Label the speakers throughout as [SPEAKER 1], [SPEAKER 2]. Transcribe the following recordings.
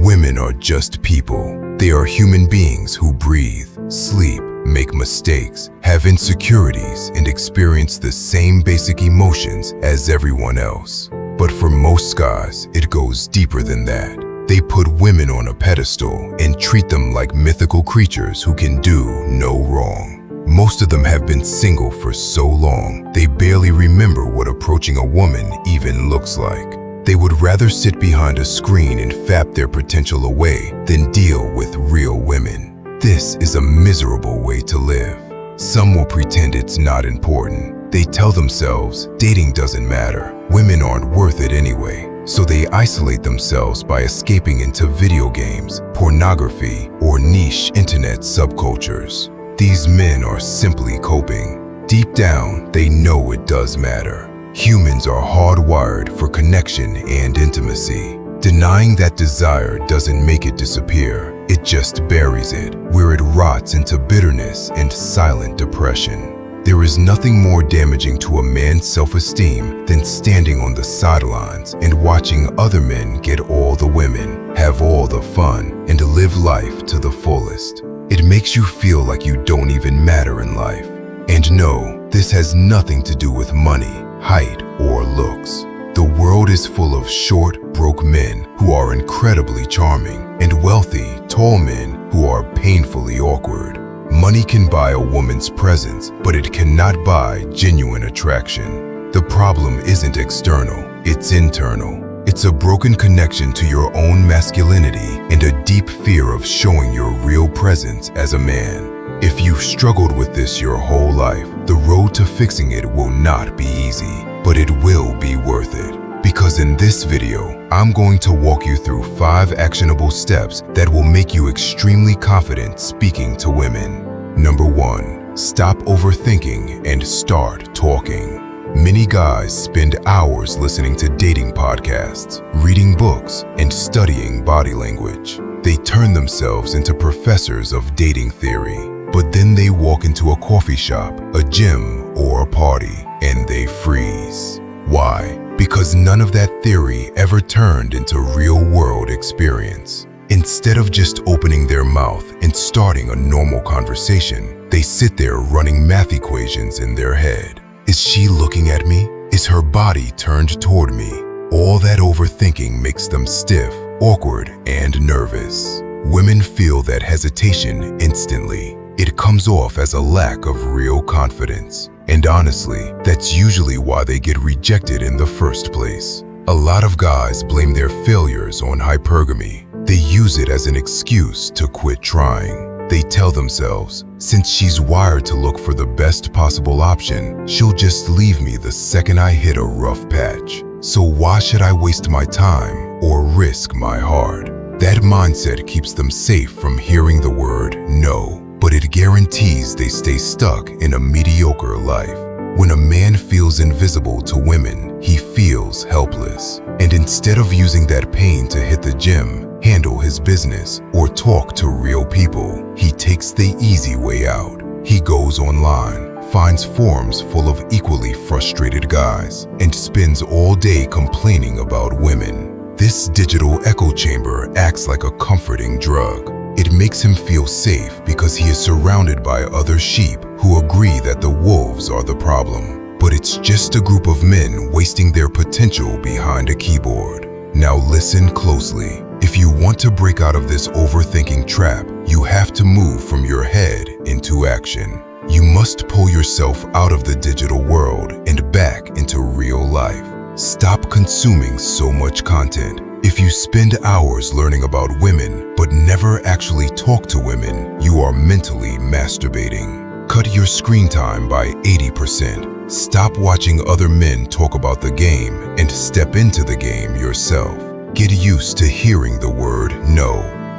[SPEAKER 1] Women are just people. They are human beings who breathe, sleep, make mistakes, have insecurities, and experience the same basic emotions as everyone else. But for most guys, it goes deeper than that. They put women on a pedestal and treat them like mythical creatures who can do no wrong. Most of them have been single for so long, they barely remember what approaching a woman even looks like. They would rather sit behind a screen and fap their potential away than deal with real women. This is a miserable way to live. Some will pretend it's not important. They tell themselves dating doesn't matter, women aren't worth it anyway. So they isolate themselves by escaping into video games, pornography, or niche internet subcultures. These men are simply coping. Deep down, they know it does matter. Humans are hardwired for connection and intimacy. Denying that desire doesn't make it disappear. It just buries it, where it rots into bitterness and silent depression. There is nothing more damaging to a man's self-esteem than standing on the sidelines and watching other men get all the women, have all the fun, and live life to the fullest. It makes you feel like you don't even matter in life. And no, this has nothing to do with money, height, or looks. The world is full of short, broke men who are incredibly charming, and wealthy, tall men who are painfully awkward. Money can buy a woman's presence, but it cannot buy genuine attraction. The problem isn't external, it's internal. It's a broken connection to your own masculinity and a deep fear of showing your real presence as a man. If you've struggled with this your whole life, the road to fixing it will not be easy, but it will be worth it. Because in this video, I'm going to walk you through 5 actionable steps that will make you extremely confident speaking to women. Number 1, stop overthinking and start talking. Many guys spend hours listening to dating podcasts, reading books, and studying body language. They turn themselves into professors of dating theory, but then they walk into a coffee shop, a gym, or a party, and they freeze. Why? Because none of that theory ever turned into real-world experience. Instead of just opening their mouth and starting a normal conversation, they sit there running math equations in their head. Is she looking at me? Is her body turned toward me? All that overthinking makes them stiff, awkward, and nervous. Women feel that hesitation instantly. It comes off as a lack of real confidence. And honestly, that's usually why they get rejected in the first place. A lot of guys blame their failures on hypergamy. They use it as an excuse to quit trying. They tell themselves, since she's wired to look for the best possible option, she'll just leave me the second I hit a rough patch. So why should I waste my time or risk my heart? That mindset keeps them safe from hearing the word no, but it guarantees they stay stuck in a mediocre life. When a man feels invisible to women, he feels helpless. And instead of using that pain to hit the gym, handle his business, or talk to real people, he takes the easy way out. He goes online, finds forums full of equally frustrated guys, and spends all day complaining about women. This digital echo chamber acts like a comforting drug. It makes him feel safe because he is surrounded by other sheep who agree that the wolves are the problem. But it's just a group of men wasting their potential behind a keyboard. Now listen closely. If you want to break out of this overthinking trap, you have to move from your head into action. You must pull yourself out of the digital world and back into real life. Stop consuming so much content. If you spend hours learning about women but never actually talk to women, you are mentally masturbating. Cut your screen time by 80%. Stop watching other men talk about the game and step into the game yourself. Get used to hearing the word no.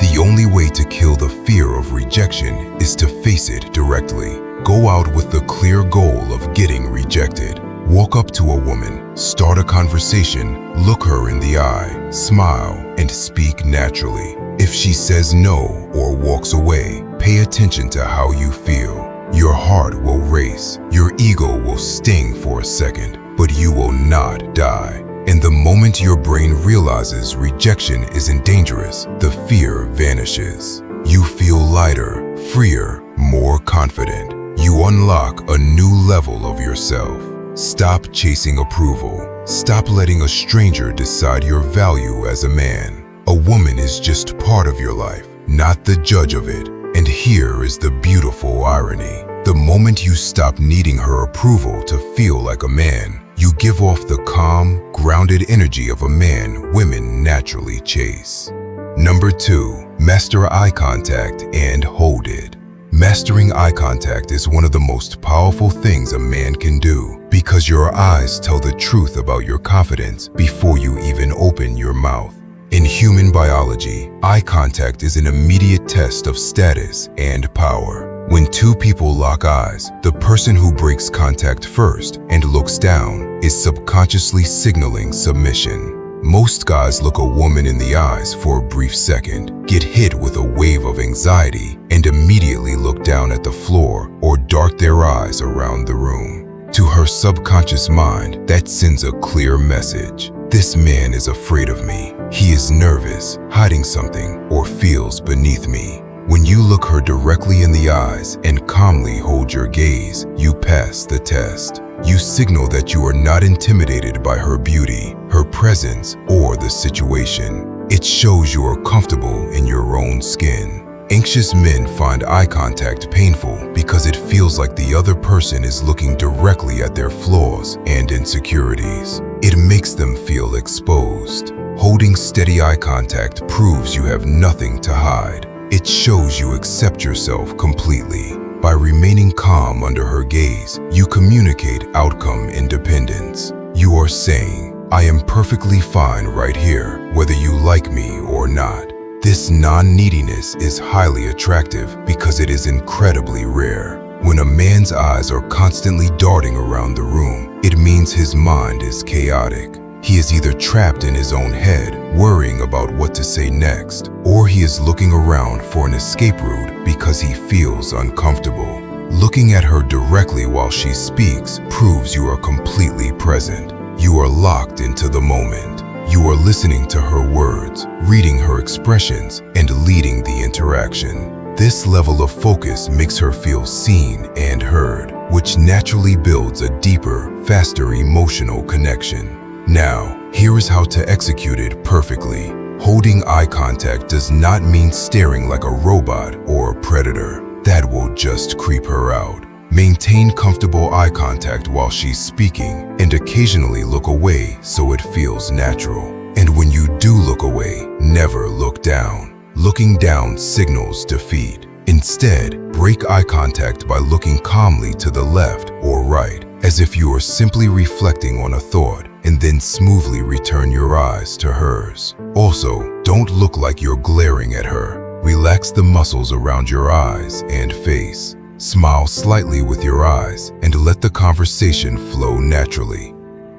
[SPEAKER 1] The only way to kill the fear of rejection is to face it directly. Go out with the clear goal of getting rejected. Walk up to a woman, start a conversation, look her in the eye, smile, and speak naturally. If she says no or walks away, pay attention to how you feel. Your heart will race, your ego will sting for a second, but you will not die. And the moment your brain realizes rejection isn't dangerous, the fear vanishes. You feel lighter, freer, more confident. You unlock a new level of yourself. Stop chasing approval. Stop letting a stranger decide your value as a man. A woman is just part of your life, not the judge of it. And here is the beautiful irony. The moment you stop needing her approval to feel like a man, you give off the calm, grounded energy of a man women naturally chase. Number 2, master eye contact and hold it. Mastering eye contact is one of the most powerful things a man can do because your eyes tell the truth about your confidence before you even open your mouth. In human biology, eye contact is an immediate test of status and power. When two people lock eyes, the person who breaks contact first and looks down is subconsciously signaling submission. Most guys look a woman in the eyes for a brief second, get hit with a wave of anxiety, and immediately look down at the floor or dart their eyes around the room. To her subconscious mind, that sends a clear message. This man is afraid of me. He is nervous, hiding something, or feels beneath me. When you look her directly in the eyes and calmly hold your gaze, you pass the test. You signal that you are not intimidated by her beauty, her presence, or the situation. It shows you are comfortable in your own skin. Anxious men find eye contact painful because it feels like the other person is looking directly at their flaws and insecurities. It makes them feel exposed. Holding steady eye contact proves you have nothing to hide. It shows you accept yourself completely. By remaining calm under her gaze, you communicate outcome independence. You are saying, I am perfectly fine right here, whether you like me or not. This non-neediness is highly attractive because it is incredibly rare. When a man's eyes are constantly darting around the room, it means his mind is chaotic. He is either trapped in his own head, worrying about what to say next, or he is looking around for an escape route because he feels uncomfortable. Looking at her directly while she speaks proves you are completely present. You are locked into the moment. You are listening to her words, reading her expressions, and leading the interaction. This level of focus makes her feel seen and heard, which naturally builds a deeper, faster emotional connection. Now, here is how to execute it perfectly. Holding eye contact does not mean staring like a robot or a predator. That will just creep her out. Maintain comfortable eye contact while she's speaking and occasionally look away so it feels natural. And when you do look away, never look down. Looking down signals defeat. Instead, break eye contact by looking calmly to the left or right, as if you are simply reflecting on a thought, and then smoothly return your eyes to hers. Also, don't look like you're glaring at her. Relax the muscles around your eyes and face. Smile slightly with your eyes and let the conversation flow naturally.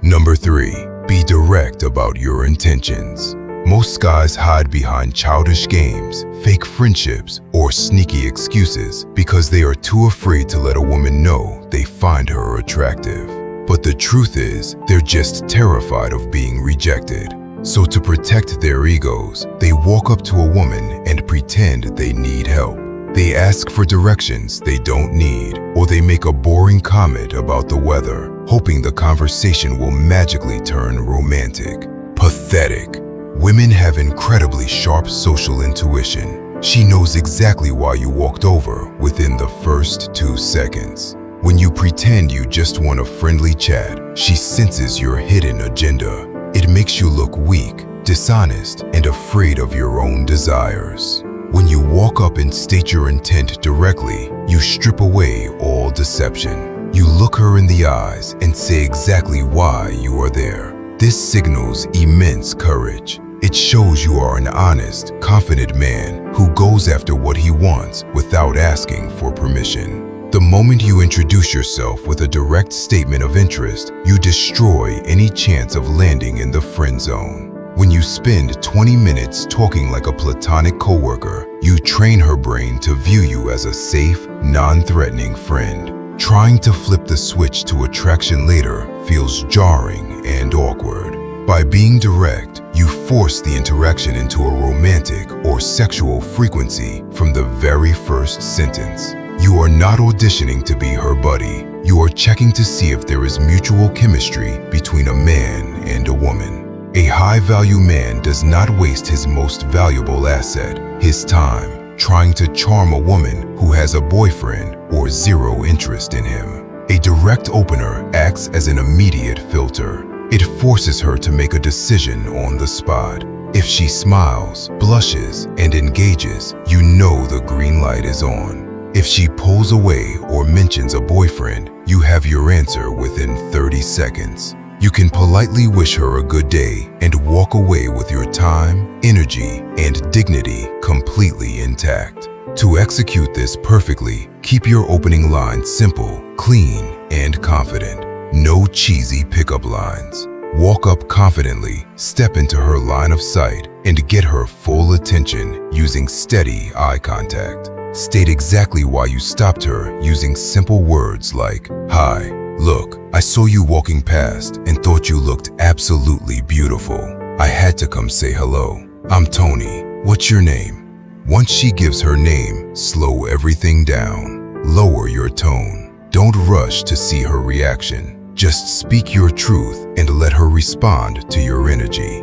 [SPEAKER 1] Number 3, be direct about your intentions. Most guys hide behind childish games, fake friendships, or sneaky excuses because they are too afraid to let a woman know they find her attractive. But the truth is, they're just terrified of being rejected. So to protect their egos, they walk up to a woman and pretend they need help. They ask for directions they don't need, or they make a boring comment about the weather, hoping the conversation will magically turn romantic. Pathetic. Women have incredibly sharp social intuition. She knows exactly why you walked over within the first 2 seconds. When you pretend you just want a friendly chat, she senses your hidden agenda. It makes you look weak, dishonest, and afraid of your own desires. When you walk up and state your intent directly, you strip away all deception. You look her in the eyes and say exactly why you are there. This signals immense courage. It shows you are an honest, confident man who goes after what he wants without asking for permission. The moment you introduce yourself with a direct statement of interest, you destroy any chance of landing in the friend zone. When you spend 20 minutes talking like a platonic coworker, you train her brain to view you as a safe, non-threatening friend. Trying to flip the switch to attraction later feels jarring and awkward. By being direct, you force the interaction into a romantic or sexual frequency from the very first sentence. You are not auditioning to be her buddy. You are checking to see if there is mutual chemistry between a man and a woman. A high-value man does not waste his most valuable asset, his time, trying to charm a woman who has a boyfriend or zero interest in him. A direct opener acts as an immediate filter. It forces her to make a decision on the spot. If she smiles, blushes, and engages, you know the green light is on. If she pulls away or mentions a boyfriend, you have your answer within 30 seconds. You can politely wish her a good day and walk away with your time, energy, and dignity completely intact. To execute this perfectly, keep your opening line simple, clean, and confident. No cheesy pickup lines. Walk up confidently, step into her line of sight, and get her full attention using steady eye contact. State exactly why you stopped her using simple words like, "Hi, look, I saw you walking past and thought you looked absolutely beautiful. I had to come say hello. I'm Tony. What's your name?" Once she gives her name, slow everything down. Lower your tone. Don't rush to see her reaction. Just speak your truth and let her respond to your energy.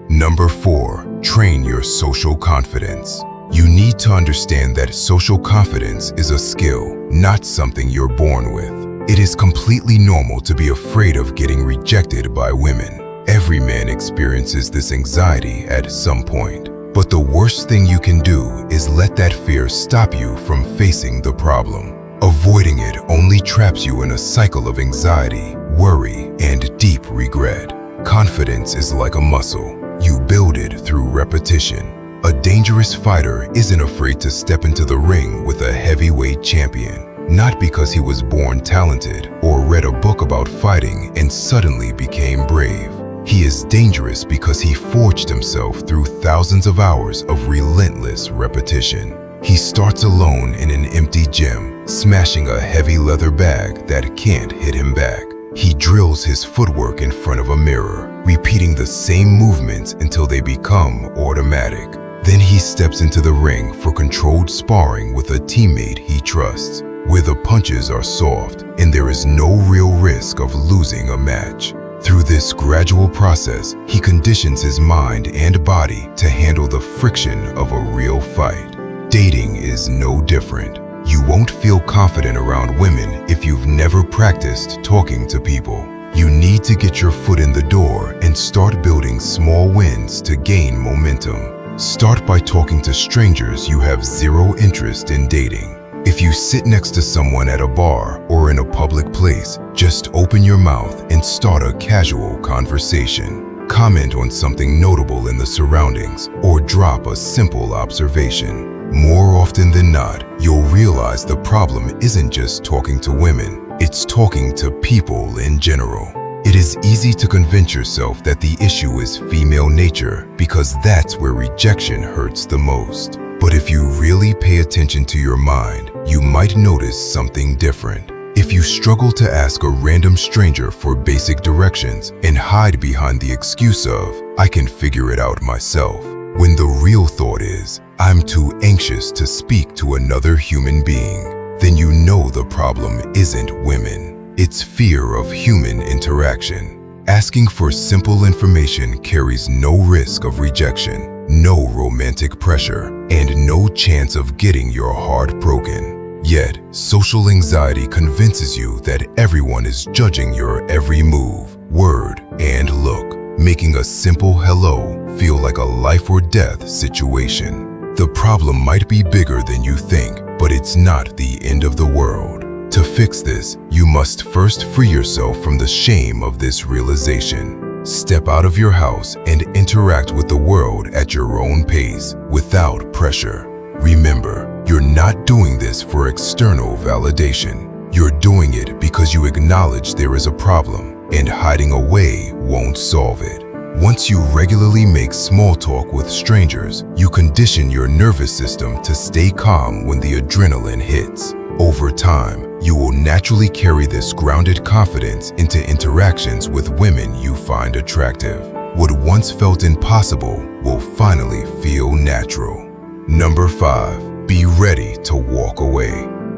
[SPEAKER 1] Number 4, train your social confidence. You need to understand that social confidence is a skill, not something you're born with. It is completely normal to be afraid of getting rejected by women. Every man experiences this anxiety at some point. But the worst thing you can do is let that fear stop you from facing the problem. Avoiding it only traps you in a cycle of anxiety, worry, and deep regret. Confidence is like a muscle. You build it through repetition. A dangerous fighter isn't afraid to step into the ring with a heavyweight champion, not because he was born talented or read a book about fighting and suddenly became brave. He is dangerous because he forged himself through thousands of hours of relentless repetition. He starts alone in an empty gym, smashing a heavy leather bag that can't hit him back. He drills his footwork in front of a mirror, repeating the same movements until they become automatic. Then he steps into the ring for controlled sparring with a teammate he trusts, where the punches are soft and there is no real risk of losing a match. Through this gradual process, he conditions his mind and body to handle the friction of a real fight. Dating is no different. You won't feel confident around women if you've never practiced talking to people. You need to get your foot in the door and start building small wins to gain momentum. Start by talking to strangers you have zero interest in dating. If you sit next to someone at a bar or in a public place, just open your mouth and start a casual conversation. Comment on something notable in the surroundings or drop a simple observation. More often than not, you'll realize the problem isn't just talking to women, it's talking to people in general. It is easy to convince yourself that the issue is female nature because that's where rejection hurts the most. But if you really pay attention to your mind, you might notice something different. If you struggle to ask a random stranger for basic directions and hide behind the excuse of, "I can figure it out myself," when the real thought is, "I'm too anxious to speak to another human being," then you know the problem isn't women. It's fear of human interaction. Asking for simple information carries no risk of rejection, no romantic pressure, and no chance of getting your heart broken. Yet, social anxiety convinces you that everyone is judging your every move, word, and look, making a simple hello feel like a life or death situation. The problem might be bigger than you think, but it's not the end of the world. To fix this, you must first free yourself from the shame of this realization. Step out of your house and interact with the world at your own pace, without pressure. Remember, you're not doing this for external validation. You're doing it because you acknowledge there is a problem, and hiding away won't solve it. Once you regularly make small talk with strangers, you condition your nervous system to stay calm when the adrenaline hits. Over time, you will naturally carry this grounded confidence into interactions with women you find attractive. what once felt impossible will finally feel natural. Number 5. Be ready to walk away.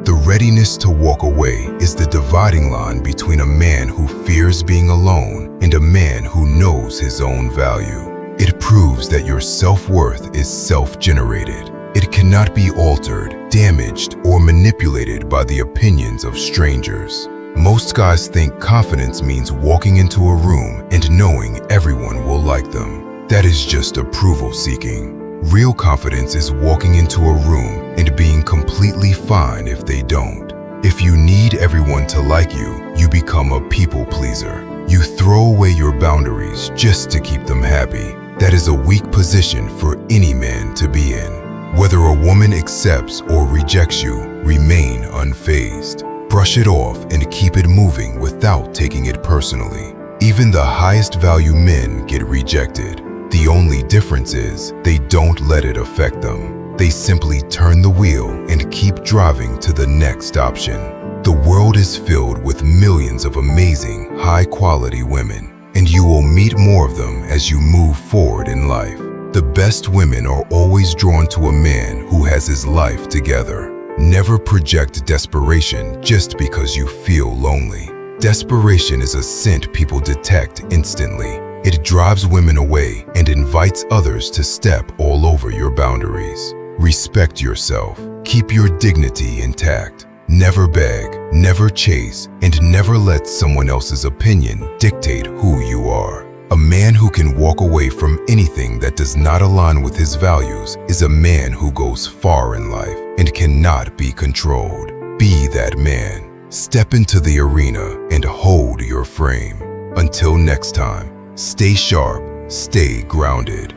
[SPEAKER 1] The readiness to walk away is the dividing line between a man who fears being alone and a man who knows his own value. It proves that your self-worth is self-generated. It cannot be altered, damaged, or manipulated by the opinions of strangers. Most guys think confidence means walking into a room and knowing everyone will like them. That is just approval seeking. Real confidence is walking into a room and being completely fine if they don't. If you need everyone to like you, you become a people pleaser. You throw away your boundaries just to keep them happy. That is a weak position for any man to be in. Whether a woman accepts or rejects you, remain unfazed. Brush it off and keep it moving without taking it personally. Even the highest value men get rejected. The only difference is they don't let it affect them. They simply turn the wheel and keep driving to the next option. The world is filled with millions of amazing, high-quality women, and you will meet more of them as you move forward in life. The best women are always drawn to a man who has his life together. Never project desperation just because you feel lonely. Desperation is a scent people detect instantly. It drives women away and invites others to step all over your boundaries. Respect yourself. Keep your dignity intact. Never beg, never chase, and never let someone else's opinion dictate who you are. A man who can walk away from anything that does not align with his values is a man who goes far in life and cannot be controlled. Be that man. Step into the arena and hold your frame. Until next time, stay sharp, stay grounded.